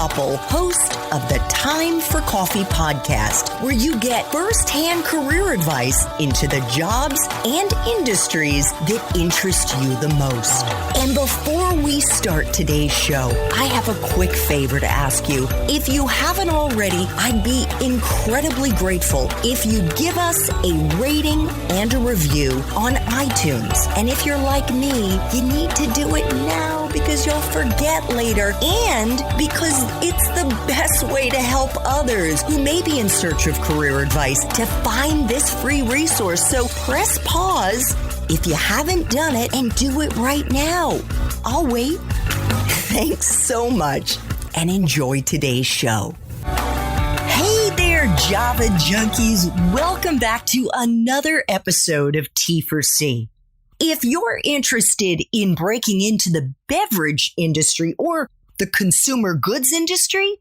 Koppel, host of the Time for Coffee podcast, where you get firsthand career advice into the jobs and industries that interest you the most. And before we start today's show, I have a quick favor to ask you. If you haven't already, I'd be incredibly grateful if you give us a rating and a review on iTunes. And if you're like me, you need to do it now because you'll forget later and because it's the best way to help others who may be in search of career advice to find this free resource. So press pause if you haven't done it and do it right now. I'll wait. Thanks so much and enjoy today's show. Hey there, Java junkies. Welcome back to another episode of T for C. If you're interested in breaking into the beverage industry or the consumer goods industry,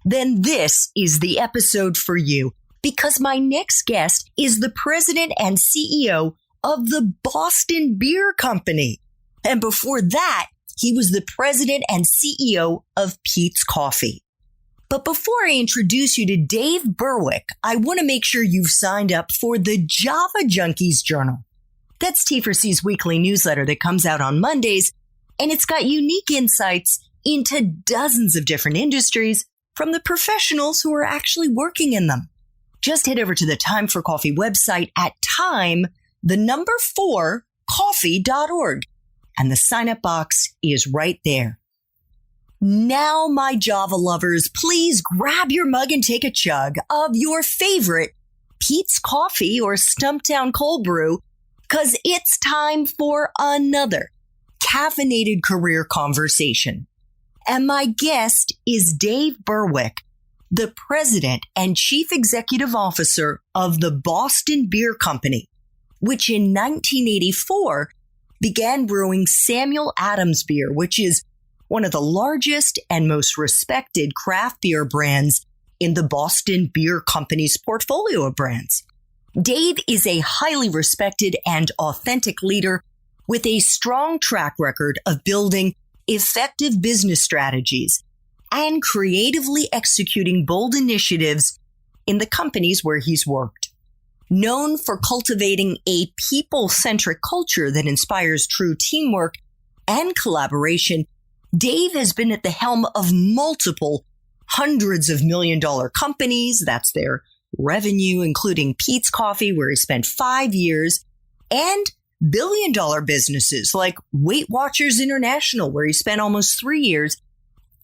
then this is the episode for you because my next guest is the president and CEO of the Boston Beer Company. And before that, he was the president and CEO of Peet's Coffee. But before I introduce you to Dave Burwick, I want to make sure you've signed up for the Java Junkies Journal. That's T4C's weekly newsletter that comes out on Mondays, and it's got unique insights into dozens of different industries from the professionals who are actually working in them. Just head over to the Time for Coffee website at time4coffee.org, and the sign-up box is right there. Now, my Java lovers, please grab your mug and take a chug of your favorite Peet's Coffee or Stumptown cold brew, because it's time for another caffeinated career conversation. And my guest is Dave Burwick, the president and chief executive officer of the Boston Beer Company, which in 1984 began brewing Samuel Adams beer, which is one of the largest and most respected craft beer brands in the Boston Beer Company's portfolio of brands. Dave is a highly respected and authentic leader with a strong track record of building effective business strategies and creatively executing bold initiatives in the companies where he's worked. Known for cultivating a people-centric culture that inspires true teamwork and collaboration, Dave has been at the helm of multiple hundreds of million-dollar companies. That's their revenue, including Peet's Coffee, where he spent 5 years, and billion-dollar businesses like Weight Watchers International, where he spent almost 3 years,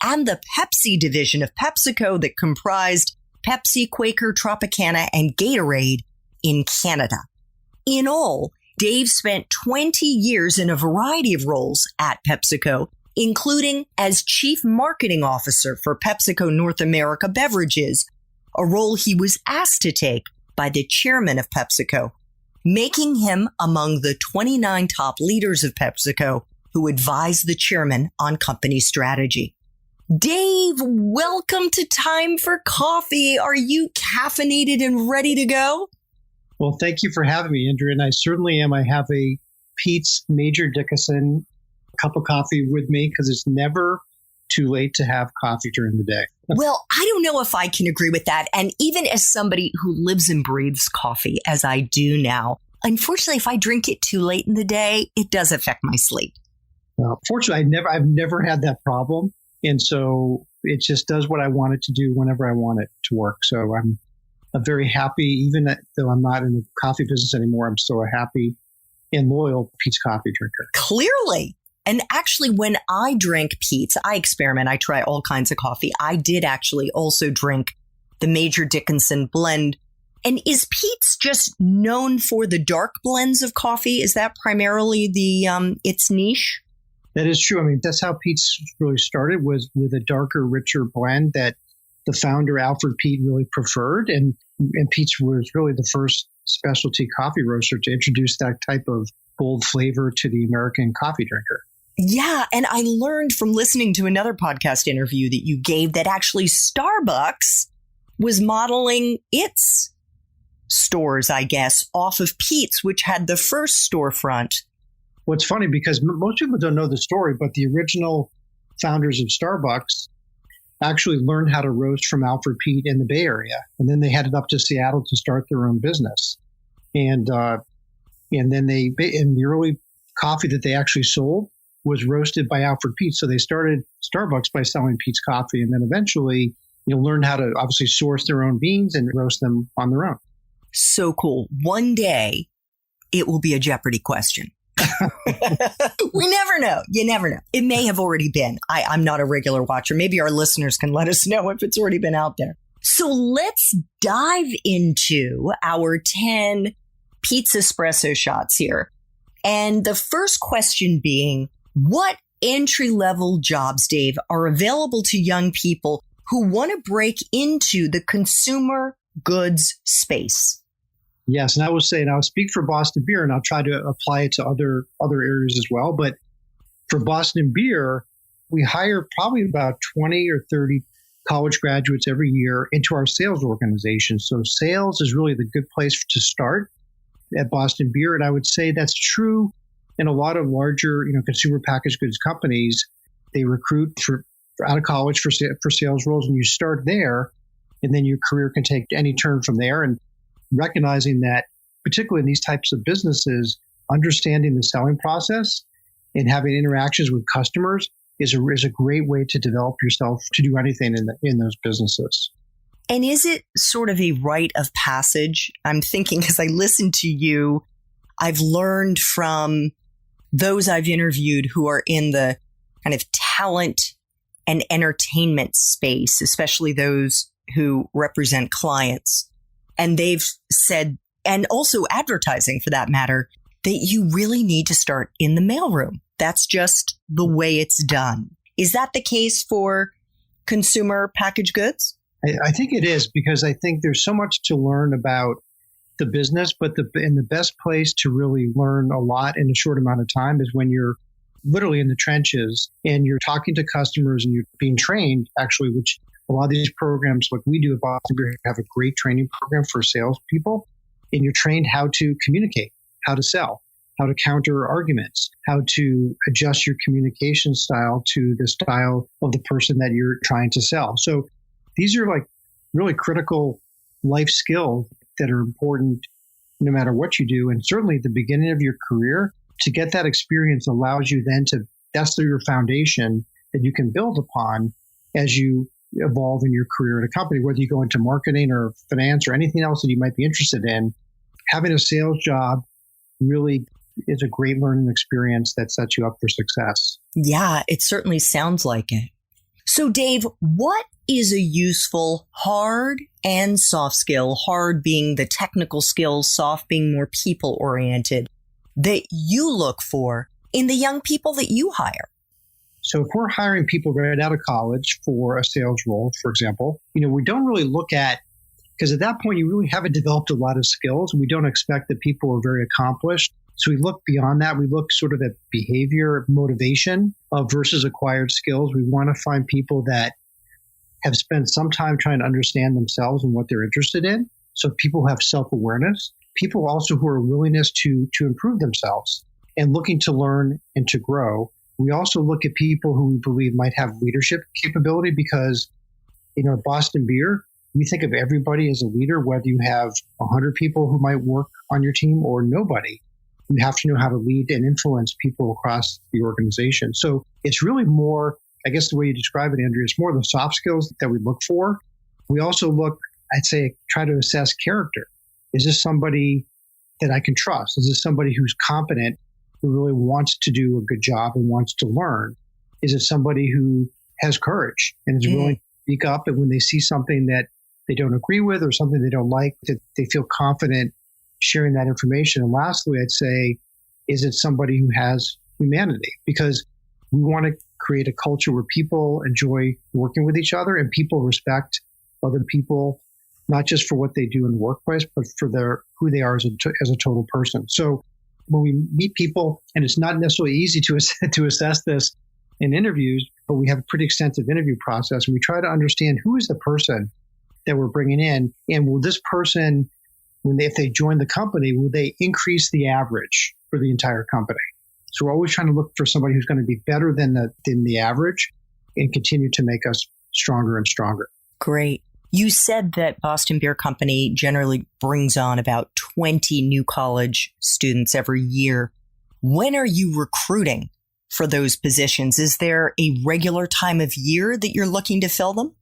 and the Pepsi division of PepsiCo that comprised Pepsi, Quaker, Tropicana, and Gatorade in Canada. In all, Dave spent 20 years in a variety of roles at PepsiCo, including as Chief Marketing Officer for PepsiCo North America Beverages, a role he was asked to take by the chairman of PepsiCo, making him among the 29 top leaders of PepsiCo who advise the chairman on company strategy. Dave, welcome to Time for Coffee. Are you caffeinated and ready to go? Well, thank you for having me, Andrew, and I certainly am. I have a Peet's Major Dickinson cup of coffee with me because it's never too late to have coffee during the day. Well, I don't know if I can agree with that. And even as somebody who lives and breathes coffee, as I do now, unfortunately, if I drink it too late in the day, it does affect my sleep. Well, fortunately, I've never had that problem. And so it just does what I want it to do whenever I want it to work. So I'm very happy, even though I'm not in the coffee business anymore, I'm still a happy and loyal Peet's coffee drinker. Clearly. And actually, when I drink Peet's, I experiment. I try all kinds of coffee. I did actually also drink the Major Dickinson blend. And is Peet's just known for the dark blends of coffee? Is that primarily its niche? That is true. I mean, that's how Peet's really started, was with a darker, richer blend that the founder, Alfred Peet, really preferred. And Peet's was really the first specialty coffee roaster to introduce that type of bold flavor to the American coffee drinker. Yeah. And I learned from listening to another podcast interview that you gave that actually Starbucks was modeling its stores, I guess, off of Peet's, which had the first storefront. Well, it's funny because most people don't know the story, but the original founders of Starbucks actually learned how to roast from Alfred Pete in the Bay Area. And then they headed up to Seattle to start their own business. And then the early coffee that they actually sold was roasted by Alfred Pete. So they started Starbucks by selling Pete's coffee, and then eventually learned how to obviously source their own beans and roast them on their own. So cool. One day it will be a Jeopardy question. We never know. You never know. It may have already been. I'm not a regular watcher. Maybe our listeners can let us know if it's already been out there. So let's dive into our 10 Pete's Espresso shots here. And the first question being, what entry-level jobs, Dave, are available to young people who want to break into the consumer goods space? Yes, and I will say, and I'll speak for Boston Beer, and I'll try to apply it to other areas as well. But for Boston Beer, we hire probably about 20 or 30 college graduates every year into our sales organization. So sales is really the good place to start at Boston Beer. And I would say that's true in a lot of larger, consumer packaged goods companies. They recruit for out of college for sales roles, and you start there, and then your career can take any turn from there. And recognizing that, particularly in these types of businesses, understanding the selling process and having interactions with customers is a great way to develop yourself to do anything in those businesses. And is it sort of a rite of passage? I'm thinking as I listen to you, I've learned from those I've interviewed who are in the kind of talent and entertainment space, especially those who represent clients. And they've said, and also advertising for that matter, that you really need to start in the mailroom. That's just the way it's done. Is that the case for consumer packaged goods? I think it is, because I think there's so much to learn about the business, but the best place to really learn a lot in a short amount of time is when you're literally in the trenches and you're talking to customers and you're being trained, actually, which a lot of these programs, like we do at Boston Beer, have a great training program for salespeople, and you're trained how to communicate, how to sell, how to counter arguments, how to adjust your communication style to the style of the person that you're trying to sell. So these are like really critical life skills that are important no matter what you do. And certainly at the beginning of your career, to get that experience allows you then that's your foundation that you can build upon as you evolve in your career at a company, whether you go into marketing or finance or anything else that you might be interested in. Having a sales job really is a great learning experience that sets you up for success. Yeah, it certainly sounds like it. So Dave, what is a useful hard and soft skill, hard being the technical skills, soft being more people oriented, that you look for in the young people that you hire? So if we're hiring people right out of college for a sales role, for example, we don't really look at, because at that point you really haven't developed a lot of skills. We don't expect that people are very accomplished. So we look beyond that. We look sort of at behavior, motivation versus acquired skills. We want to find people that have spent some time trying to understand themselves and what they're interested in. So people who have self-awareness, people also who are willingness to improve themselves and looking to learn and to grow. We also look at people who we believe might have leadership capability because, at Boston Beer, we think of everybody as a leader, whether you have 100 people who might work on your team or nobody. You have to know how to lead and influence people across the organization. So it's really more, I guess the way you describe it, Andrea, it's more the soft skills that we look for. We also look, I'd say, try to assess character. Is this somebody that I can trust? Is this somebody who's competent, who really wants to do a good job and wants to learn? Is it somebody who has courage and is willing to speak up, and when they see something that they don't agree with or something they don't like, that they feel confident sharing that information? And lastly, I'd say, is it somebody who has humanity? Because we want to create a culture where people enjoy working with each other and people respect other people, not just for what they do in the workplace, but for who they are as a total person. So when we meet people, and it's not necessarily easy to assess this in interviews, but we have a pretty extensive interview process, and we try to understand who is the person that we're bringing in, and will this person, if they join the company, will they increase the average for the entire company? So we're always trying to look for somebody who's going to be better than the average and continue to make us stronger and stronger. Great. You said that Boston Beer Company generally brings on about 20 new college students every year. When are you recruiting for those positions? Is there a regular time of year that you're looking to fill them?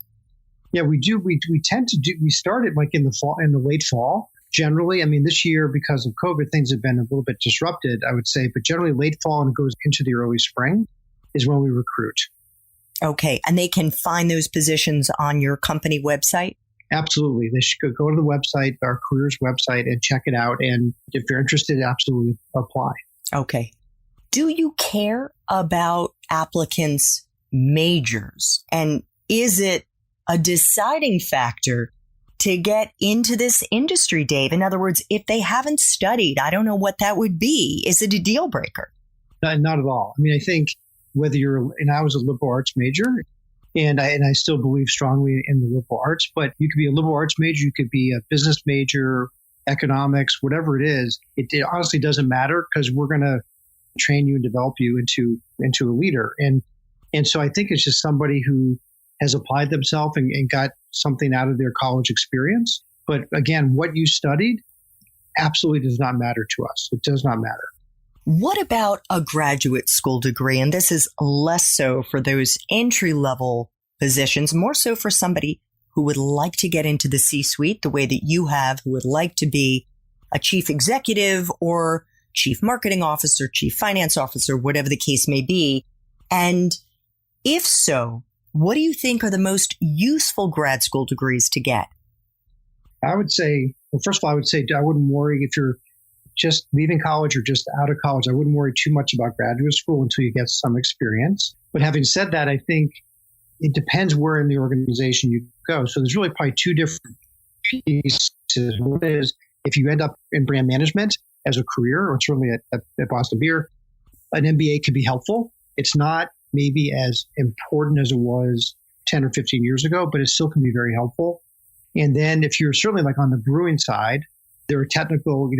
Yeah, we do. We tend to do. We started like in the fall, in the late fall. Generally, I mean, this year because of COVID, things have been a little bit disrupted, I would say. But generally, late fall and it goes into the early spring is when we recruit. Okay. And they can find those positions on your company website? Absolutely. They should go to the website, our careers website, and check it out. And if they're interested, absolutely apply. Okay. Do you care about applicants' majors? And is it a deciding factor to get into this industry, Dave? In other words, if they haven't studied, I don't know what that would be. Is it a deal breaker? Not at all. I mean, I think whether and I was a liberal arts major, and I still believe strongly in the liberal arts, but you could be a liberal arts major, you could be a business major, economics, whatever it is. It honestly doesn't matter because we're going to train you and develop you into a leader. And so I think it's just somebody who has applied themselves and got something out of their college experience. But again, what you studied absolutely does not matter to us. It does not matter. What about a graduate school degree? And this is less so for those entry-level positions, more so for somebody who would like to get into the C-suite the way that you have, who would like to be a chief executive or chief marketing officer, chief finance officer, whatever the case may be. And if so, what do you think are the most useful grad school degrees to get? I would say, well, first of all, I wouldn't worry if you're just leaving college or just out of college. I wouldn't worry too much about graduate school until you get some experience. But having said that, I think it depends where in the organization you go. So there's really probably two different pieces. One is if you end up in brand management as a career, or certainly at Boston Beer, an MBA can be helpful. It's not maybe as important as it was 10 or 15 years ago, but it still can be very helpful. And then if you're certainly like on the brewing side, there are technical,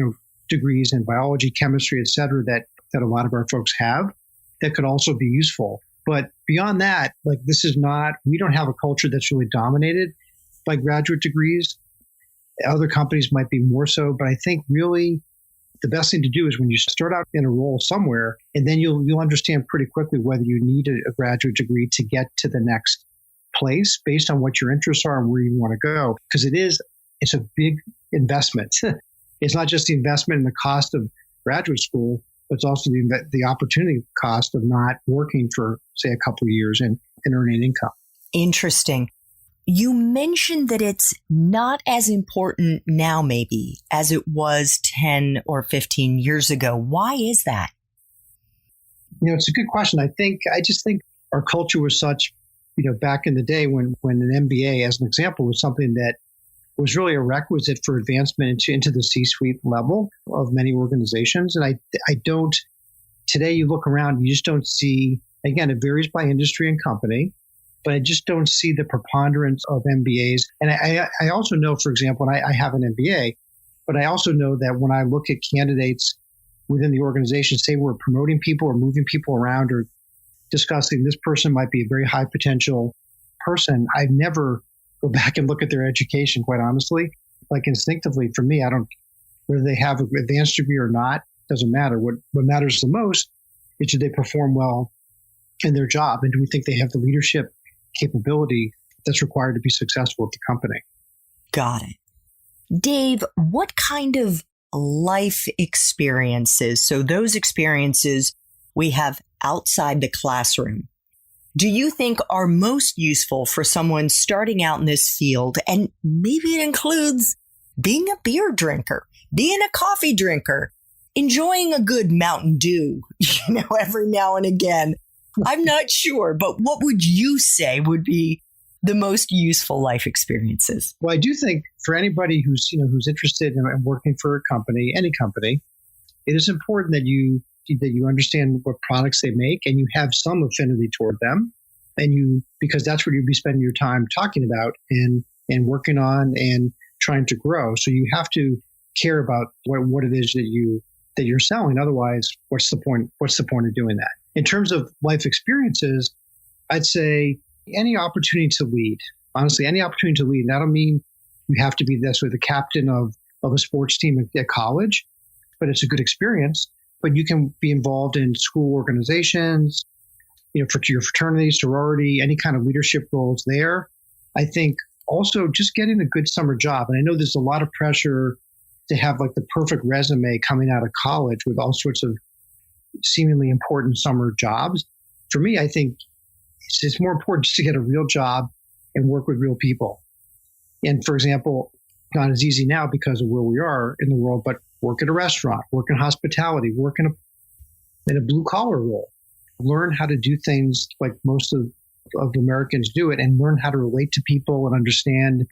degrees in biology, chemistry, et cetera, that a lot of our folks have that could also be useful. But beyond that, we don't have a culture that's really dominated by graduate degrees. Other companies might be more so, but I think really the best thing to do is when you start out in a role somewhere, and then you'll understand pretty quickly whether you need a graduate degree to get to the next place based on what your interests are and where you want to go. Because it's a big investment. It's not just the investment in the cost of graduate school, but it's also the opportunity cost of not working for, say, a couple of years and earning income. Interesting. You mentioned that it's not as important now, maybe, as it was 10 or 15 years ago. Why is that? It's a good question. I just think our culture was such, back in the day when an MBA, as an example, was something that was really a requisite for advancement into the C-suite level of many organizations. And I don't, today you look around, you just don't see, again, it varies by industry and company, but I just don't see the preponderance of MBAs. And I also know, for example, and I have an MBA, but I also know that when I look at candidates within the organization, say we're promoting people or moving people around or discussing this person might be a very high potential person, I've never go back and look at their education, quite honestly. Like instinctively for me, whether they have an advanced degree or not, doesn't matter. What matters the most is do they perform well in their job? And do we think they have the leadership capability that's required to be successful at the company? Got it. Dave, what kind of life experiences, so those experiences we have outside the classroom, do you think are most useful for someone starting out in this field? And maybe it includes being a beer drinker, being a coffee drinker, enjoying a good Mountain Dew, every now and again. I'm not sure, but what would you say would be the most useful life experiences? Well, I do think for anybody who's interested in working for a company, any company, it is important that you understand what products they make and you have some affinity toward them, because that's what you'll be spending your time talking about and working on and trying to grow. So you have to care about what it is that you're selling. Otherwise, what's the point? What's the point of doing that? In terms of life experiences, I'd say Any opportunity to lead, honestly, any opportunity to lead. And I don't mean you have to be this or the captain of a sports team at college, but it's a good experience. But you can be involved in school organizations, for your fraternity, sorority, any kind of leadership roles there. I think also just getting a good summer job. And I know there's a lot of pressure to have like the perfect resume coming out of college with all sorts of seemingly important summer jobs. For me, I think it's more important just to get a real job and work with real people. And for example, not as easy now because of where we are in the world, but work at a restaurant, work in hospitality, work in a blue collar role, learn how to do things like most of Americans do it, and learn how to relate to people and understand,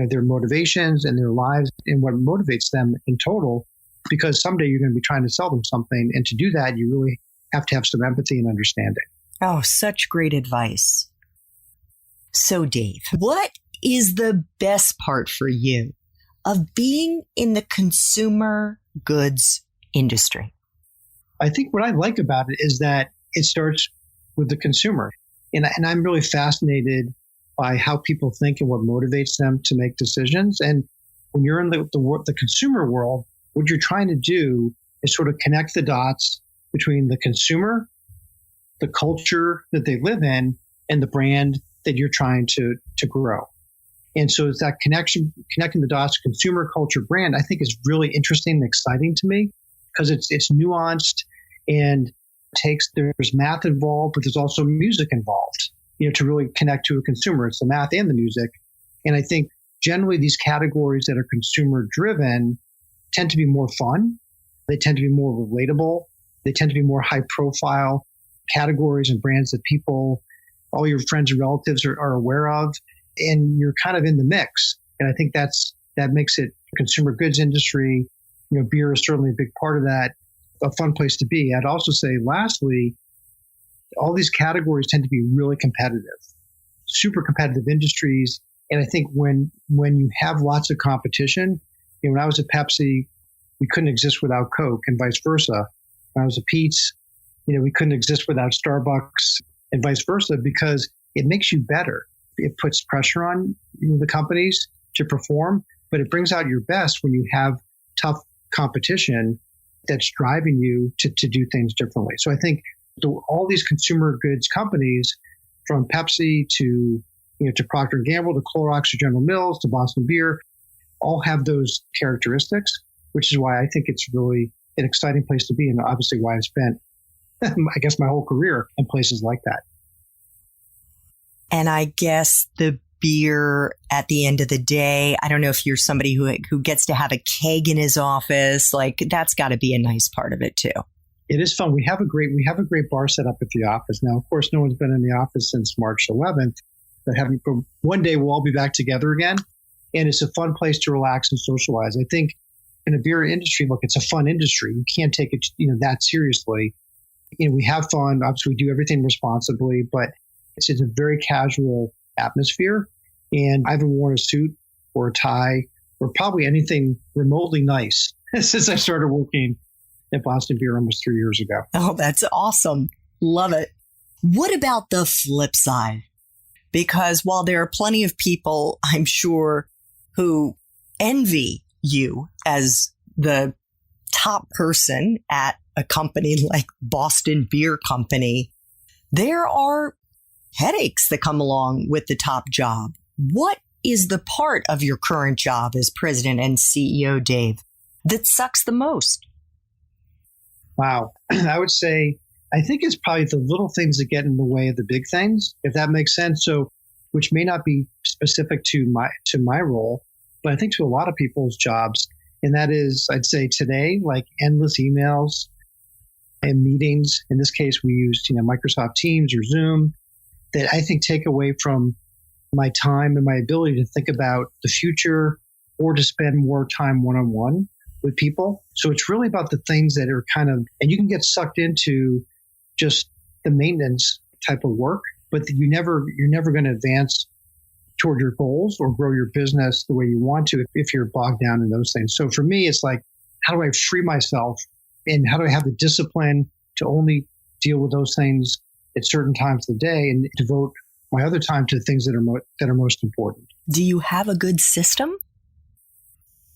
their motivations and their lives and what motivates them in total, because someday you're going to be trying to sell them something. And to do that, you really have to have some empathy and understanding. Oh, such great advice. So, Dave, what is the best part for you of being in the consumer goods industry? I think what I like about it is that it starts with the consumer. And I'm really fascinated by how people think and what motivates them to make decisions. And when you're in the consumer world, what you're trying to do is sort of connect the dots between the consumer, the culture that they live in, and the brand that you're trying to grow. And so it's that connection, connecting the dots, consumer, culture, brand, I think is really interesting and exciting to me because it's nuanced and there's math involved, but there's also music involved, to really connect to a consumer. It's the math and the music. And I think generally these categories that are consumer driven tend to be more fun. They tend to be more relatable. They tend to be more high profile categories and brands that all your friends and relatives are aware of. And you're kind of in the mix. And I think that makes it consumer goods industry. Beer is certainly a big part of that, a fun place to be. I'd also say, lastly, all these categories tend to be really competitive, super competitive industries. And I think when you have lots of competition, when I was at Pepsi, we couldn't exist without Coke and vice versa. When I was at Pete's, we couldn't exist without Starbucks and vice versa because it makes you better. It puts pressure on the companies to perform, but it brings out your best when you have tough competition that's driving you to do things differently. So I think all these consumer goods companies, from Pepsi to Procter & Gamble to Clorox to General Mills to Boston Beer, all have those characteristics, which is why I think it's really an exciting place to be, and obviously why I've spent, I guess, my whole career in places like that. And I guess the beer at the end of the day, I don't know if you're somebody who gets to have a keg in his office, like that's got to be a nice part of it too. It is fun. We have a great bar set up at the office. Now, of course, no one's been in the office since March 11th, but one day we'll all be back together again. And it's a fun place to relax and socialize. I think in the beer industry, look, it's a fun industry. You can't take it, that seriously. We have fun. Obviously, we do everything responsibly, but it's a very casual atmosphere. And I haven't worn a suit or a tie or probably anything remotely nice since I started working at Boston Beer almost 3 years ago. Oh, that's awesome. Love it. What about the flip side? Because while there are plenty of people, I'm sure, who envy you as the top person at a company like Boston Beer Company, there are headaches that come along with the top job. What is the part of your current job as president and CEO, Dave, that sucks the most? Wow. I would say, I think it's probably the little things that get in the way of the big things, if that makes sense. So, which may not be specific to my role, but I think to a lot of people's jobs. And that is, I'd say today, like endless emails and meetings. In this case, we used, Microsoft Teams or Zoom, that I think take away from my time and my ability to think about the future or to spend more time one-on-one with people. So it's really about the things that are and you can get sucked into just the maintenance type of work, but you're never going to advance toward your goals or grow your business the way you want to if you're bogged down in those things. So for me, it's like, how do I free myself and how do I have the discipline to only deal with those things at certain times of the day and devote my other time to things that are most important. Do you have a good system?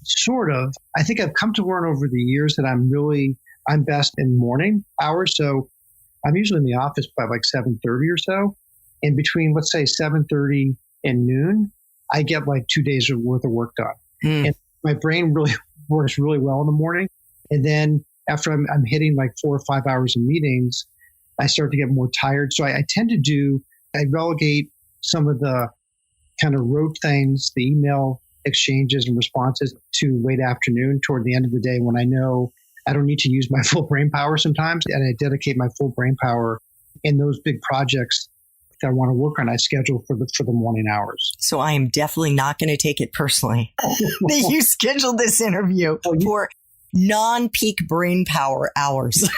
Sort of. I think I've come to learn over the years that I'm best in morning hours. So I'm usually in the office by like 7:30 or so. And between, let's say, 7:30 and noon, I get like 2 days worth of work done. And my brain really works really well in the morning. And then after I'm hitting like 4 or 5 hours of meetings, I start to get more tired. So I relegate some of the kind of rote things, the email exchanges and responses, to late afternoon toward the end of the day, when I know I don't need to use my full brain power sometimes. And I dedicate my full brain power in those big projects that I want to work on. I schedule for the morning hours. So I am definitely not going to take it personally that you scheduled this interview for non-peak brain power hours.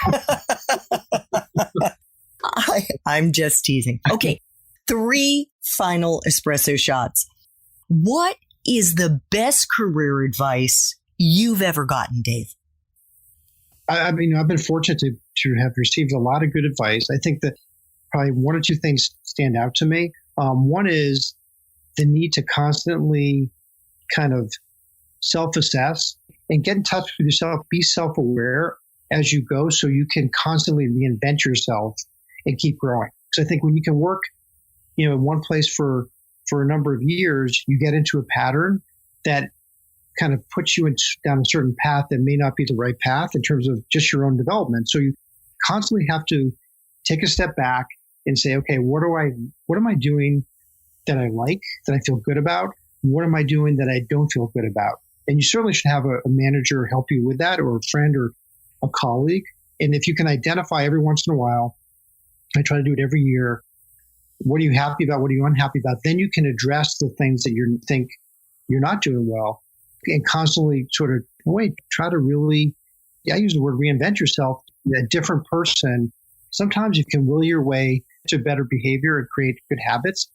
I'm just teasing. Okay. 3 final espresso shots. What is the best career advice you've ever gotten, Dave? I've been fortunate to have received a lot of good advice. I think that probably 1 or 2 things stand out to me. One is the need to constantly kind of self-assess and get in touch with yourself, be self-aware as you go, so you can constantly reinvent yourself and keep growing. Because I think when you can work, in one place for a number of years, you get into a pattern that kind of puts you down a certain path that may not be the right path in terms of just your own development. So you constantly have to take a step back and say, okay, what am I doing that I like, that I feel good about? What am I doing that I don't feel good about? And you certainly should have a manager help you with that, or a friend or a colleague. And if you can identify every once in a while, I try to do it every year, what are you happy about? What are you unhappy about? Then you can address the things that you think you're not doing well, and constantly sort of try to really, I use the word reinvent yourself, a different person. Sometimes you can will your way to better behavior and create good habits,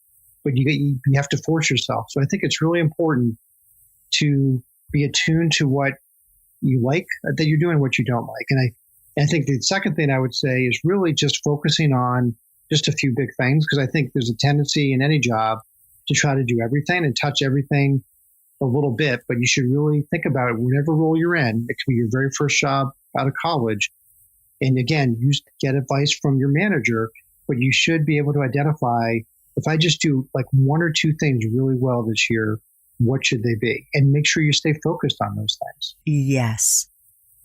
but you have to force yourself. So I think it's really important to be attuned to what you like that you're doing, what you don't like. And I think the second thing I would say is really just focusing on just a few big things, because I think there's a tendency in any job to try to do everything and touch everything a little bit, but you should really think about it. Whatever role you're in, it could be your very first job out of college. And again, you get advice from your manager, but you should be able to identify, if I just do like 1 or 2 things really well this year, what should they be? And make sure you stay focused on those things. Yes.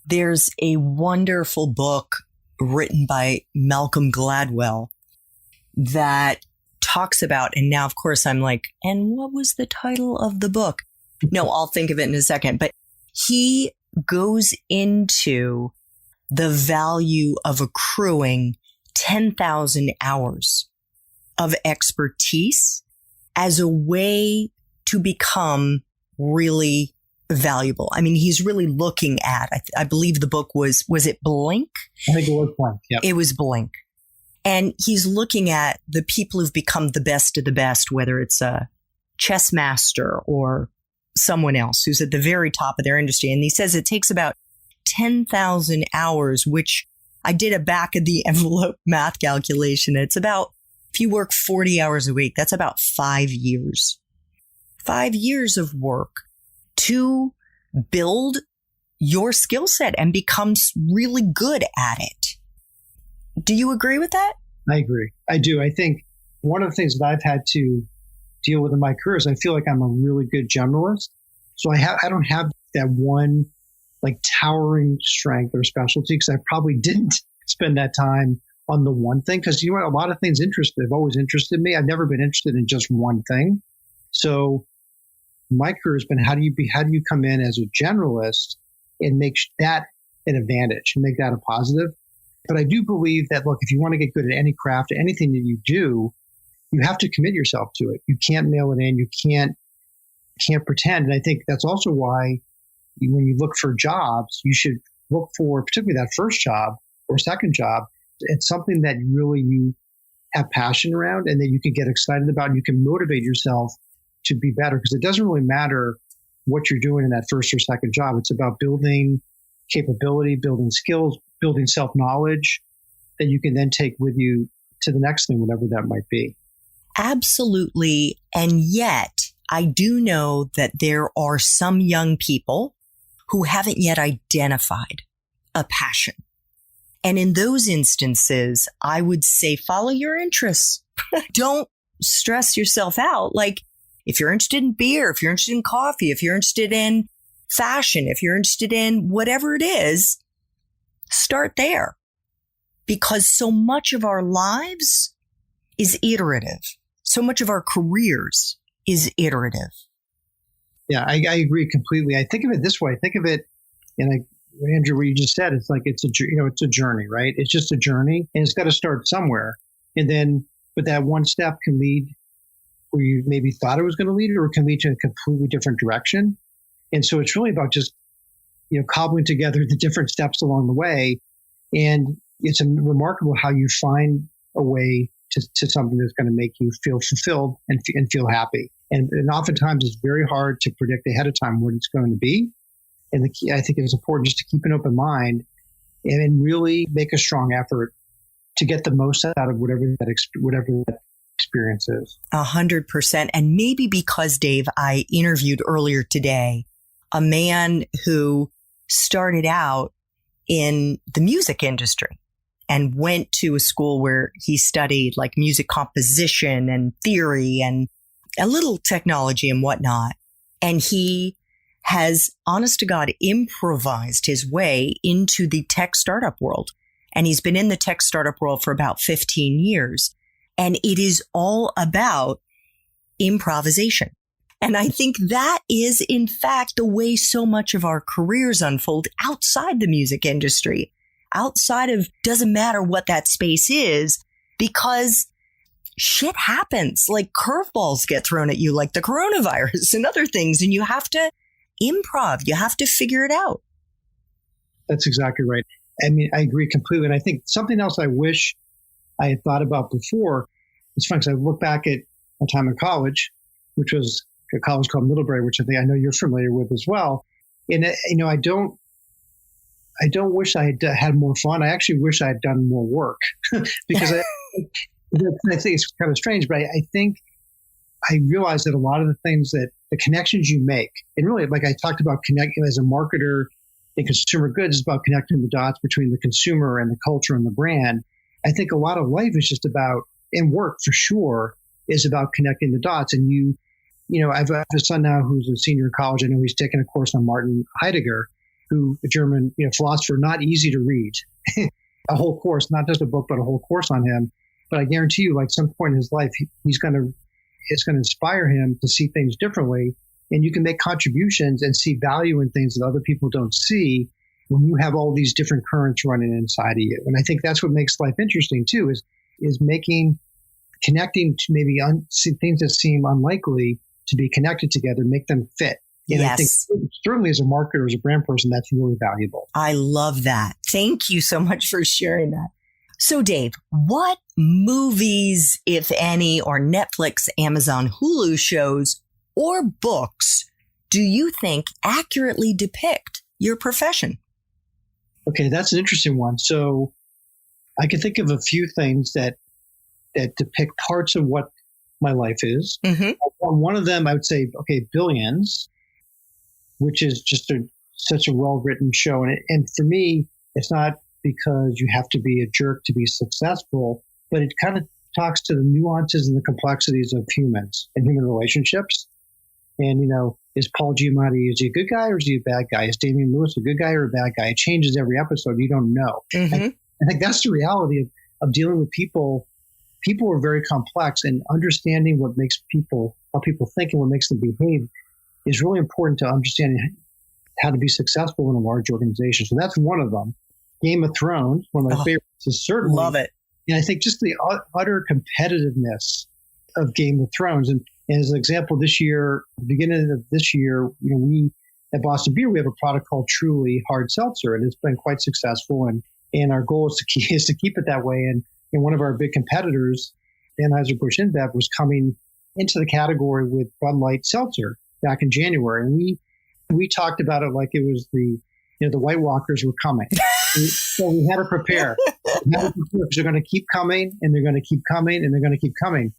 There's a wonderful book written by Malcolm Gladwell that talks about, and now of course I'm like, and what was the title of the book? No, I'll think of it in a second. But he goes into the value of accruing 10,000 hours of expertise as a way to become really valuable. I mean, he's really looking at, I believe the book was it Blink? I think it was Blink. Yep. It was Blink. And he's looking at the people who've become the best of the best, whether it's a chess master or someone else who's at the very top of their industry. And he says it takes about 10,000 hours, which I did a back of the envelope math calculation. It's about, if you work 40 hours a week, that's about 5 years. 5 years of work to build your skill set and become really good at it. Do you agree with that? I agree. I do. I think one of the things that I've had to deal with in my career is I feel like I'm a really good generalist. So I don't have that one like towering strength or specialty, because I probably didn't spend that time on the one thing. Because a lot of things have always interested me. I've never been interested in just one thing. So my career has been how do you come in as a generalist and make that an advantage and make that a positive. But I do believe that, look, if you want to get good at any craft, anything that you do, you have to commit yourself to it. You can't mail it in. You can't pretend. And I think that's also why when you look for jobs, you should look for, particularly that first job or second job, it's something that you have passion around and that you can get excited about, and you can motivate yourself to be better. Because it doesn't really matter what you're doing in that first or second job. It's about building capability, building skills, building self-knowledge that you can then take with you to the next thing, whatever that might be. Absolutely. And yet, I do know that there are some young people who haven't yet identified a passion. And in those instances, I would say follow your interests. Don't stress yourself out. Like if you're interested in beer, if you're interested in coffee, if you're interested in fashion, if you're interested in whatever it is, start there. Because so much of our lives is iterative. So much of our careers is iterative. Yeah, I agree completely. I think of it this way. I think of it, and Andrew, what you just said, it's like it's a journey, right? It's just a journey, and it's got to start somewhere. And then, but that one step can lead where you maybe thought it was going to lead, or it can lead to a completely different direction. And so it's really about just cobbling together the different steps along the way. And it's remarkable how you find a way to something that's going to make you feel fulfilled and feel happy. And oftentimes it's very hard to predict ahead of time what it's going to be. And the key, I think it's important just to keep an open mind and really make a strong effort to get the most out of whatever that experience is. 100%. And maybe because, Dave, I interviewed earlier today a man who started out in the music industry and went to a school where he studied like music composition and theory and a little technology and whatnot. And he has, honest to God, improvised his way into the tech startup world. And he's been in the tech startup world for about 15 years. And it is all about improvisation. And I think that is, in fact, the way so much of our careers unfold outside the music industry, outside of, doesn't matter what that space is, because shit happens. Like curveballs get thrown at you, like the coronavirus and other things. And you have to improv. You have to figure it out. That's exactly right. I mean, I agree completely. And I think something else I wish I had thought about before, it's funny because I look back at my time in college, which was a college called Middlebury, which I know you're familiar with as well. And, I don't wish I had had more fun. I actually wish I had done more work because I think it's kind of strange, but I think I realized that a lot of the things that the connections you make, and really, like I talked about connecting as a marketer in consumer goods, is about connecting the dots between the consumer and the culture and the brand. I think a lot of life is just about, and work for sure, is about connecting the dots. And I've a son now who's a senior in college. I know he's taking a course on Martin Heidegger, who a German philosopher, not easy to read. A whole course, not just a book, but a whole course on him. But I guarantee you, like some point in his life, it's going to inspire him to see things differently. And you can make contributions and see value in things that other people don't see when you have all these different currents running inside of you. And I think that's what makes life interesting too, is connecting to maybe things that seem unlikely to be connected together, make them fit. And yes. I think certainly as a marketer, as a brand person, that's really valuable. I love that. Thank you so much for sharing that. So Dave, what movies, if any, or Netflix, Amazon, Hulu shows or books do you think accurately depict your profession? Okay, that's an interesting one. So I can think of a few things that depict parts of what my life is. Mm-hmm. One of them, I would say, Billions, which is just such a well-written show. And for me, it's not because you have to be a jerk to be successful, but it kind of talks to the nuances and the complexities of humans and human relationships. And, is Paul Giamatti, is he a good guy or is he a bad guy? Is Damian Lewis a good guy or a bad guy? It changes every episode. You don't know. Mm-hmm. I think that's the reality of dealing with people. People are very complex, and understanding what makes how people think and what makes them behave is really important to understanding how to be successful in a large organization. So that's one of them. Game of Thrones, one of my favorites, is certainly. Love it. And I think just the utter competitiveness of Game of Thrones. And as an example, this year, beginning of this year, we at Boston Beer, we have a product called Truly Hard Seltzer, and it's been quite successful. And our goal is to keep it that way. And one of our big competitors, Anheuser-Busch InBev, was coming into the category with Bud Light Seltzer back in January. And we talked about it like it was the White Walkers were coming. So we had to prepare. Because they're going to keep coming, and they're going to keep coming, and they're going to keep coming.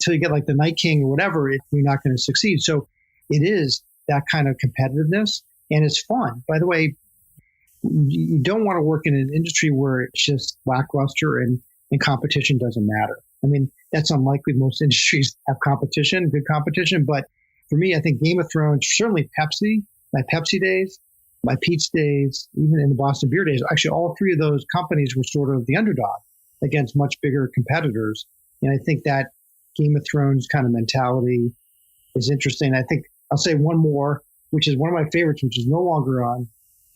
till you get like the Night King or whatever, you're not going to succeed. So it is that kind of competitiveness, and it's fun. By the way, you don't want to work in an industry where it's just lackluster and competition doesn't matter. I mean, that's unlikely. Most industries have competition, good competition. But for me, I think Game of Thrones, certainly Pepsi, my Pepsi days, my Pete's days, even in the Boston Beer days, actually all three of those companies were sort of the underdog against much bigger competitors. And I think that Game of Thrones kind of mentality is interesting. I think I'll say one more, which is one of my favorites, which is no longer on.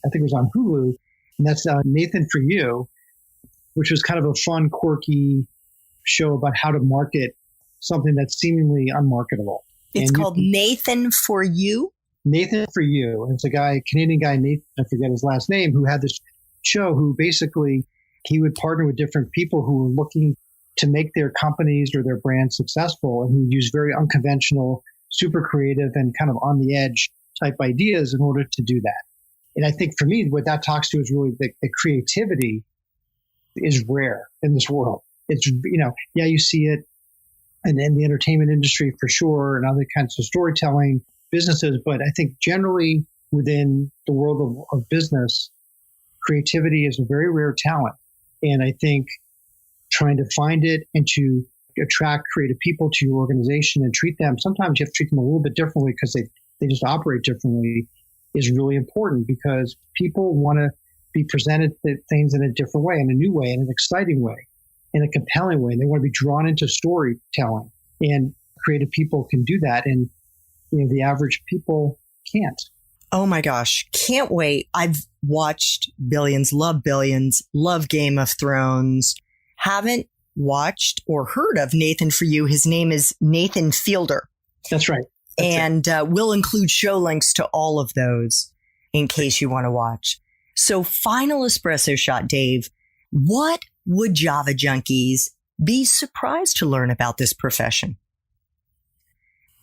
I think it was on Hulu, and that's Nathan For You, which was kind of a fun, quirky show about how to market something that's seemingly unmarketable. It's called Nathan For You? Nathan For You. And it's a guy, Canadian guy, Nathan, I forget his last name, who had this show who basically he would partner with different people who were looking to make their companies or their brands successful, and he would use very unconventional, super creative, and kind of on the edge type ideas in order to do that. And I think for me, what that talks to is really the creativity is rare in this world. It's, you see it in the entertainment industry for sure and other kinds of storytelling businesses. But I think generally within the world of business, creativity is a very rare talent. And I think trying to find it and to attract creative people to your organization and treat them, sometimes you have to treat them a little bit differently because they just operate differently, is really important because people want to be presented things in a different way, in a new way, in an exciting way, in a compelling way. And they want to be drawn into storytelling, and creative people can do that. And, the average people can't. Oh my gosh. Can't wait. I've watched Billions, love Game of Thrones. Haven't watched or heard of Nathan For You. His name is Nathan Fielder. That's right. And we'll include show links to all of those in case you want to watch. So final espresso shot, Dave. What would Java junkies be surprised to learn about this profession?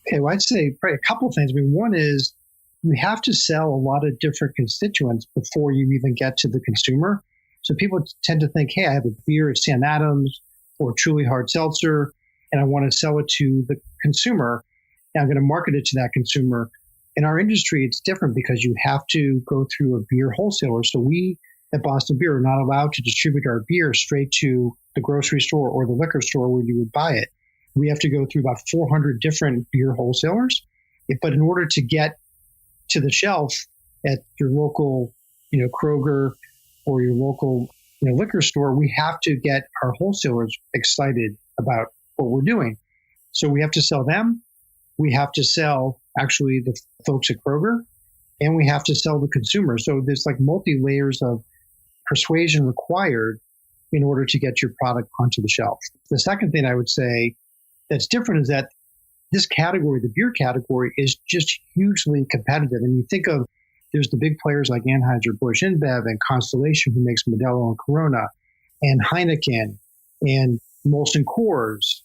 Okay, well, I'd say probably a couple of things. I mean, one is you have to sell a lot of different constituents before you even get to the consumer. So people tend to think, hey, I have a beer at Sam Adams or Truly Hard Seltzer, and I want to sell it to the consumer. And I'm going to market it to that consumer. In our industry, it's different because you have to go through a beer wholesaler. So we at Boston Beer are not allowed to distribute our beer straight to the grocery store or the liquor store where you would buy it. We have to go through about 400 different beer wholesalers. But in order to get to the shelf at your local, Kroger or your local, liquor store, we have to get our wholesalers excited about what we're doing. So we have to sell them. We have to sell actually the folks at Kroger, and we have to sell the consumer. So there's like multi-layers of persuasion required in order to get your product onto the shelf. The second thing I would say that's different is that this category, the beer category, is just hugely competitive. And you think of, there's the big players like Anheuser-Busch InBev and Constellation, who makes Modelo and Corona, and Heineken and Molson Coors.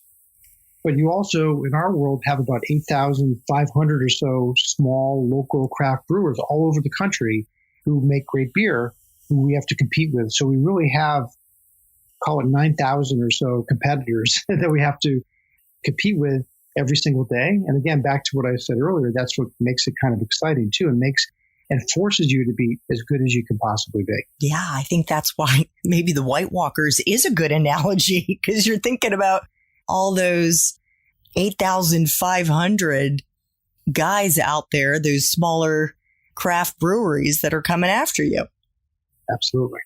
But you also, in our world, have about 8,500 or so small local craft brewers all over the country who make great beer, who we have to compete with. So we really have, call it 9,000 or so competitors that we have to compete with every single day. And again, back to what I said earlier, that's what makes it kind of exciting too, and forces you to be as good as you can possibly be. Yeah, I think that's why maybe the White Walkers is a good analogy, because you're thinking about all those 8,500 guys out there, those smaller craft breweries that are coming after you. Absolutely.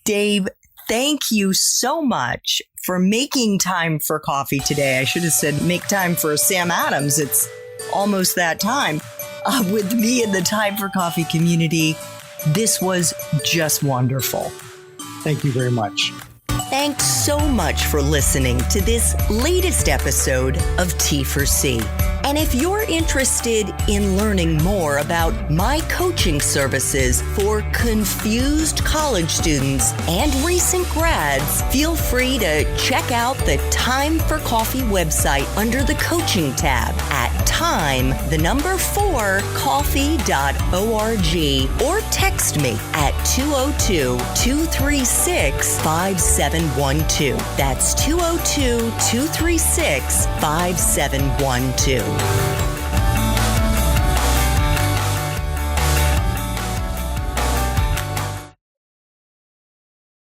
Dave, thank you so much for making time for coffee today. I should have said make time for Sam Adams. It's almost that time. With me in the Time for Coffee community, this was just wonderful. Thank you very much. Thanks so much for listening to this latest episode of T4C. And if you're interested in learning more about my coaching services for confused college students and recent grads, feel free to check out the Time for Coffee website under the coaching tab at time, the number 4, coffee.org, or text me at 202-236-5712. That's 202-236-5712.